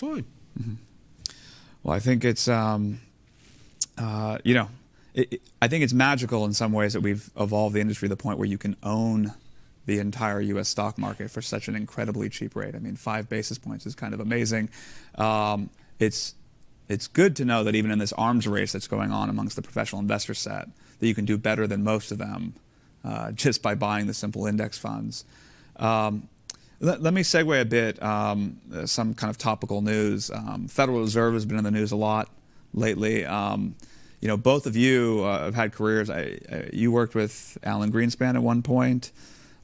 fine. Mm-hmm. Well, I think it's, I think it's magical in some ways that we've evolved the industry to the point where you can own the entire U.S. stock market for such an incredibly cheap rate. I mean, 5 basis points is kind of amazing. It's good to know that even in this arms race that's going on amongst the professional investor set, that you can do better than most of them just by buying the simple index funds. Let me segue a bit, some kind of topical news. Federal Reserve has been in the news a lot lately. Both of you have had careers. You worked with Alan Greenspan at one point.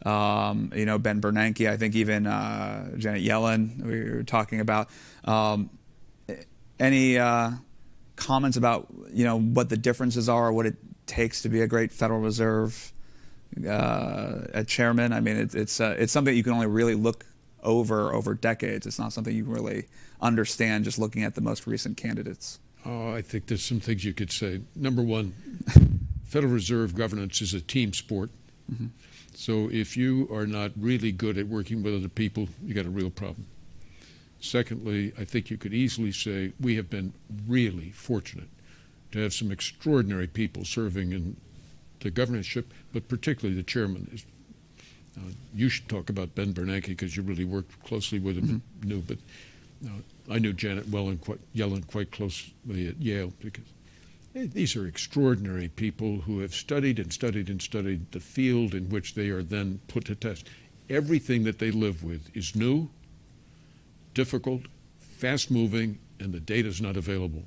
Ben Bernanke, I think even Janet Yellen we were talking about. Any comments about what the differences are, or what it takes to be a great Federal Reserve chairman? I mean, it's something you can only really look over decades. It's not something you can really understand just looking at the most recent candidates. Oh, I think there's some things you could say. Number one, Federal Reserve governance is a team sport. Mm-hmm. So if you are not really good at working with other people, you got a real problem. Secondly, I think you could easily say we have been really fortunate to have some extraordinary people serving in the governorship, but particularly the chairman. You should talk about Ben Bernanke because you really worked closely with him and knew, but I knew Janet Yellen quite closely at Yale because these are extraordinary people who have studied and studied and studied the field in which they are then put to test. Everything that they live with is new, difficult, fast-moving, and the data is not available.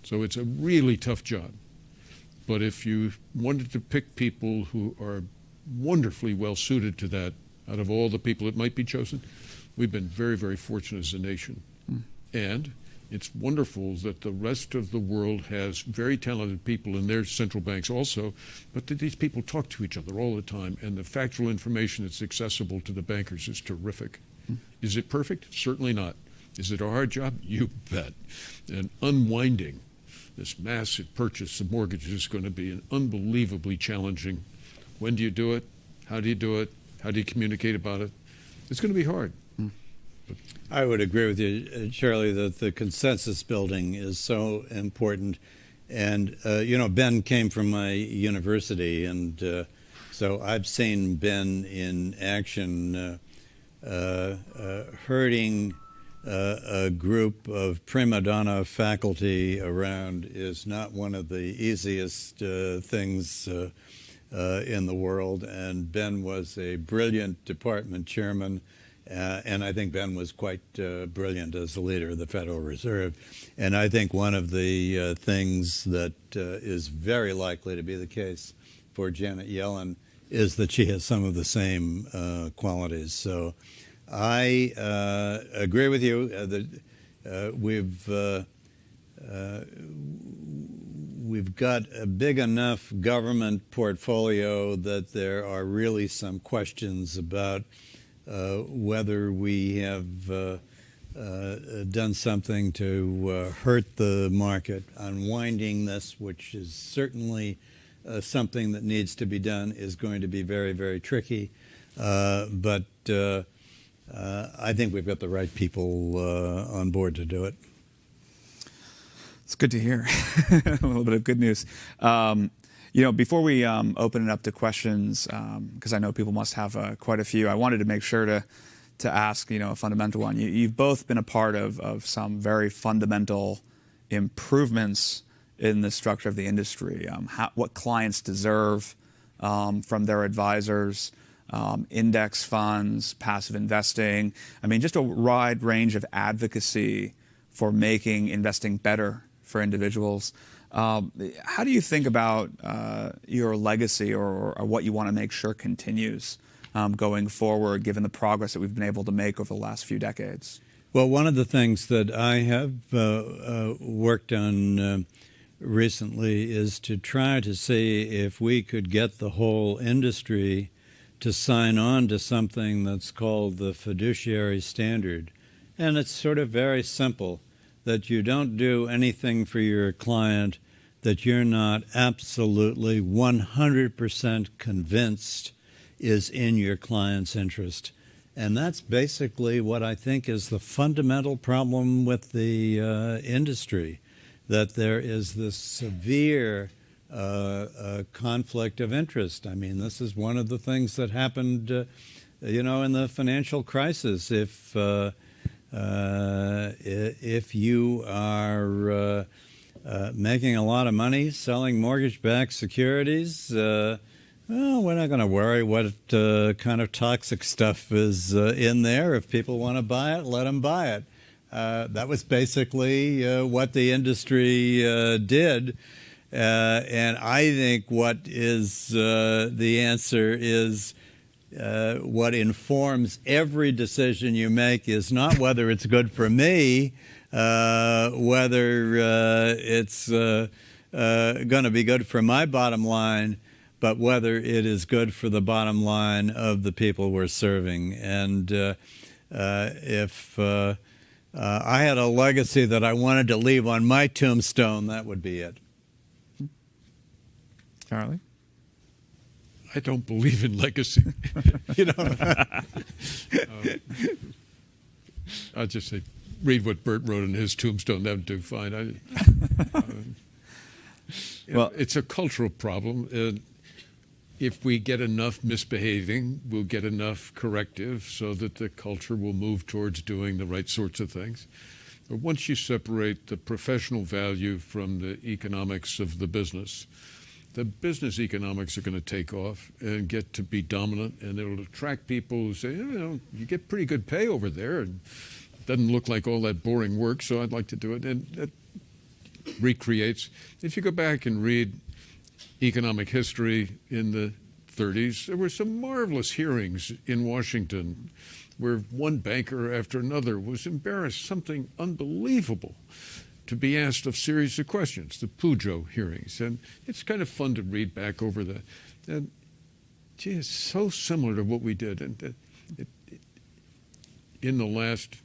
So it's a really tough job. But if you wanted to pick people who are wonderfully well-suited to that, out of all the people that might be chosen, we've been very, very fortunate as a nation. And it's wonderful that the rest of the world has very talented people in their central banks also, but that these people talk to each other all the time, and the factual information that's accessible to the bankers is terrific. Is it perfect? Certainly not. Is it a hard job? You bet. And unwinding this massive purchase of mortgages is going to be an unbelievably challenging. When do you do it? How do you do it? How do you communicate about it? It's going to be hard. I would agree with you, Charlie, that the consensus building is so important. And, Ben came from my university, and so I've seen Ben in action herding a group of prima donna faculty around is not one of the easiest things in the world. And Ben was a brilliant department chairman. And I think Ben was quite brilliant as the leader of the Federal Reserve. And I think one of the things that is very likely to be the case for Janet Yellen is that she has some of the same qualities. So I agree with you that we've got a big enough government portfolio that there are really some questions about whether we have done something to hurt the market. Unwinding this, which is certainly something that needs to be done, is going to be very, very tricky. But I think we've got the right people on board to do it. It's good to hear. A little bit of good news. Before we open it up to questions, because I know people must have quite a few, I wanted to make sure to ask, a fundamental one. You've both been a part of some very fundamental improvements in the structure of the industry. What clients deserve from their advisors, index funds, passive investing. I mean, just a wide range of advocacy for making investing better for individuals. How do you think about your legacy or what you want to make sure continues going forward, given the progress that we've been able to make over the last few decades? Well, one of the things that I have worked on recently is to try to see if we could get the whole industry to sign on to something that's called the fiduciary standard. And it's sort of very simple, that you don't do anything for your client that you're not absolutely 100% convinced is in your client's interest. And that's basically what I think is the fundamental problem with the industry, that there is this severe conflict of interest. I mean, this is one of the things that happened, in the financial crisis. If you are making a lot of money selling mortgage-backed securities, well, we're not going to worry what kind of toxic stuff is in there. If people want to buy it, let them buy it. That was basically what the industry did. And I think what is the answer is what informs every decision you make is not whether it's good for me, whether it's going to be good for my bottom line, but whether it is good for the bottom line of the people we're serving. And if I had a legacy that I wanted to leave on my tombstone, that would be it. Charley? I don't believe in legacy. I'll just say, read what Bert wrote in his tombstone. That would do fine. Well, it's a cultural problem. If we get enough misbehaving, we'll get enough corrective so that the culture will move towards doing the right sorts of things. But once you separate the professional value from the economics of the business economics are going to take off and get to be dominant, and it'll attract people who say, you get pretty good pay over there, and it doesn't look like all that boring work, so I'd like to do it. And that recreates. If you go back and read economic history in the 30s, there were some marvelous hearings in Washington where one banker after another was embarrassed, something unbelievable, to be asked a series of questions, the Pujo hearings. And it's kind of fun to read back over that. And gee, it's so similar to what we did. And in the last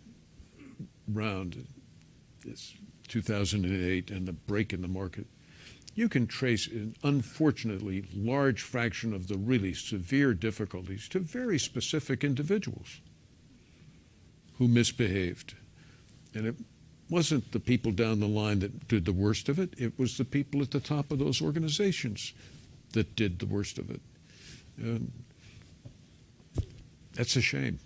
round, this 2008 and the break in the market, you can trace an unfortunately large fraction of the really severe difficulties to very specific individuals who misbehaved. And it wasn't the people down the line that did the worst of it. It was the people at the top of those organizations that did the worst of it. And that's a shame.